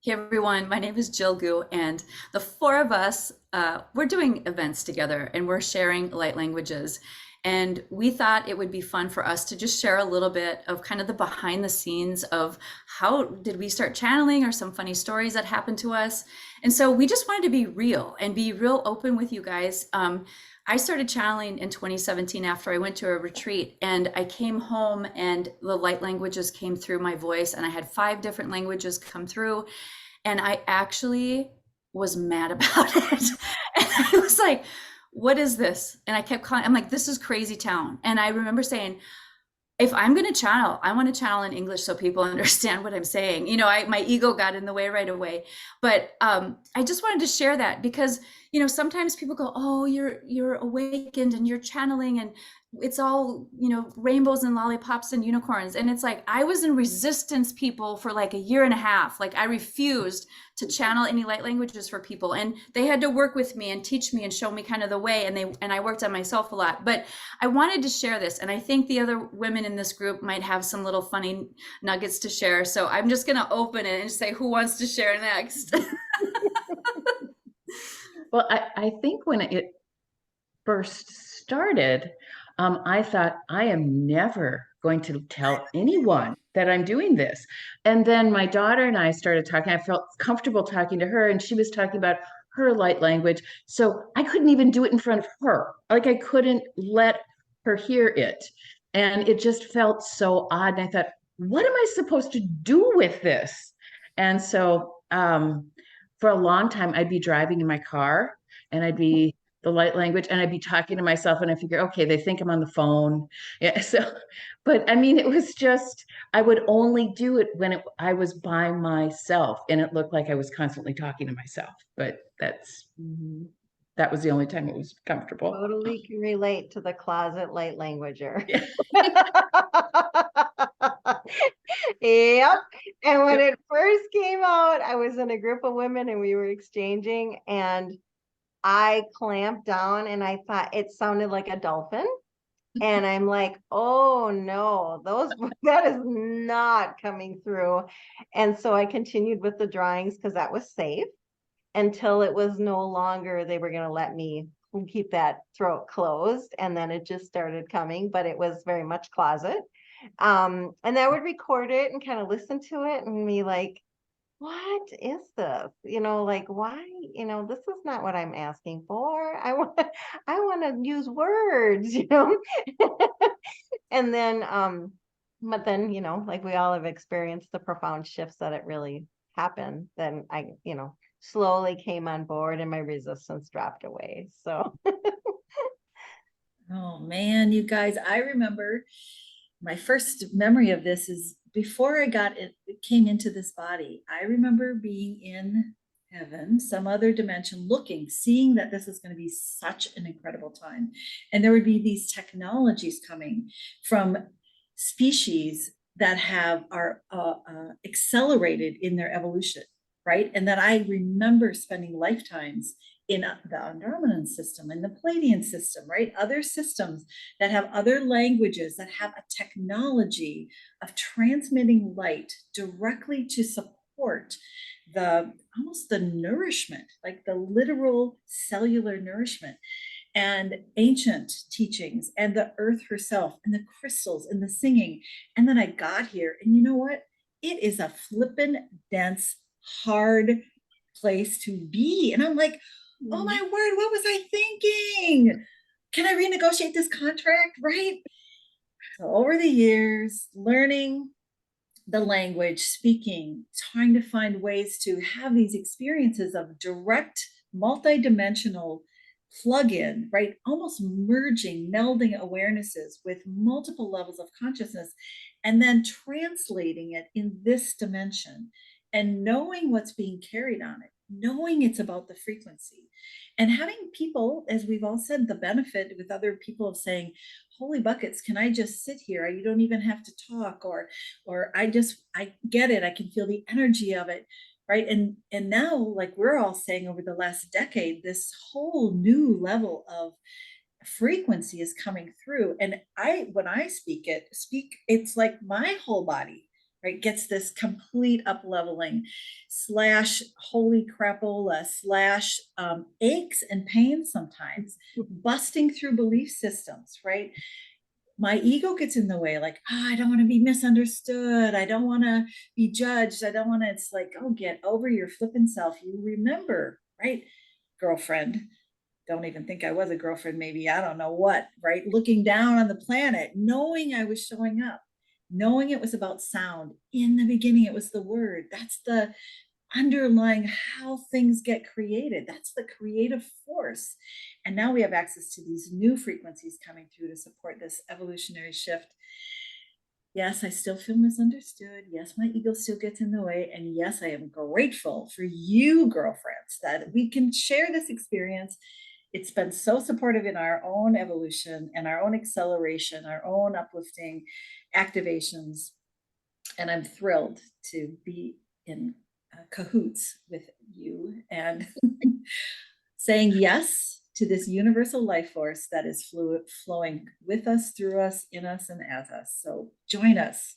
Hey everyone, my name is Jill Gu, and the four of us, we're doing events together and we're sharing light languages. And we thought it would be fun for us to just share a little bit of kind of the behind the scenes of how did we start channeling or some funny stories that happened to us. And so we just wanted to be real and be real open with you guys. I started channeling in 2017 after I went to a retreat and I came home and the light languages came through my voice and I had five different languages come through and I actually was mad about it. And I was like, what is this? And I kept calling, I'm like, this is crazy town. And I remember saying, if I'm going to channel, I want to channel in English so people understand what I'm saying. My ego got in the way right away. But I just wanted to share that because, sometimes people go, oh, you're awakened and you're channeling and it's all, rainbows and lollipops and unicorns. And it's like, I was in resistance, people, for like a year and a half. Like I refused to channel any light languages for people. And they had to work with me and teach me and show me kind of the way. And I worked on myself a lot. But I wanted to share this. And I think the other women in this group might have some little funny nuggets to share. So I'm just going to open it and say, who wants to share next? Well, I think when it first started, I thought, I am never going to tell anyone that I'm doing this. And then my daughter and I started talking. I felt comfortable talking to her, and she was talking about her light language. So I couldn't even do it in front of her. Like I couldn't let her hear it. And it just felt so odd. And I thought, what am I supposed to do with this? And so for a long time, I'd be driving in my car and I'd be the light language and I'd be talking to myself and I figure, okay, they think I'm on the phone. Yeah. So, but I mean, it was just, I would only do it when I was by myself and it looked like I was constantly talking to myself. But Mhm. that was the only time it was comfortable. Totally can relate to the closet light languager. Yeah. Yep. And when it first came out, I was in a group of women and we were exchanging, and I clamped down and I thought it sounded like a dolphin. And I'm like, oh no, that is not coming through. And so I continued with the drawings because that was safe until it was no longer, they were going to let me keep that throat closed. And then it just started coming, but it was very much closet. And I would record it and kind of listen to it and be like, what is this? Like why, this is not what I'm asking for. I want to use words. And then but then, like we all have experienced the profound shifts that it really happened. Then I slowly came on board and my resistance dropped away. So Oh man, you guys, I remember my first memory of this is before came into this body. I remember being in heaven, some other dimension, seeing that this is going to be such an incredible time. And there would be these technologies coming from species that are accelerated in their evolution, right? And that I remember spending lifetimes in the Andromedan system and the Pleiadian system, right? Other systems that have other languages, that have a technology of transmitting light directly to support almost the nourishment, like the literal cellular nourishment and ancient teachings and the earth herself and the crystals and the singing. And then I got here, and you know what? It is a flippin' dense, hard place to be. And I'm like, oh my word, what was I thinking? Can I renegotiate this contract? Right? So over the years, learning the language, speaking, trying to find ways to have these experiences of direct, multidimensional plug-in, right? Almost merging, melding awarenesses with multiple levels of consciousness, and then translating it in this dimension and knowing what's being carried on it, knowing it's about the frequency, and having people, as we've all said, the benefit with other people of saying, holy buckets, can I just sit here? You don't even have to talk, or I get it. I can feel the energy of it. Right. And now, like we're all saying over the last decade, this whole new level of frequency is coming through. And when I speak, it's like my whole body, right? Gets this complete up leveling slash holy crapola slash aches and pains sometimes, busting through belief systems, right? My ego gets in the way, like, oh, I don't want to be misunderstood. I don't want to be judged. I don't want to, it's like, oh, get over your flippin' self. You remember, right? Girlfriend, don't even think I was a girlfriend, maybe, I don't know what, right? Looking down on the planet, knowing I was showing up, knowing it was about sound. In the beginning, it was the word. That's the underlying how things get created. That's the creative force. And now we have access to these new frequencies coming through to support this evolutionary shift. Yes, I still feel misunderstood. Yes, my ego still gets in the way. And yes, I am grateful for you, girlfriends, that we can share this experience. It's been so supportive in our own evolution and our own acceleration, our own uplifting activations. And I'm thrilled to be in cahoots with you and saying yes to this universal life force that is flowing with us, through us, in us, and as us. So join us.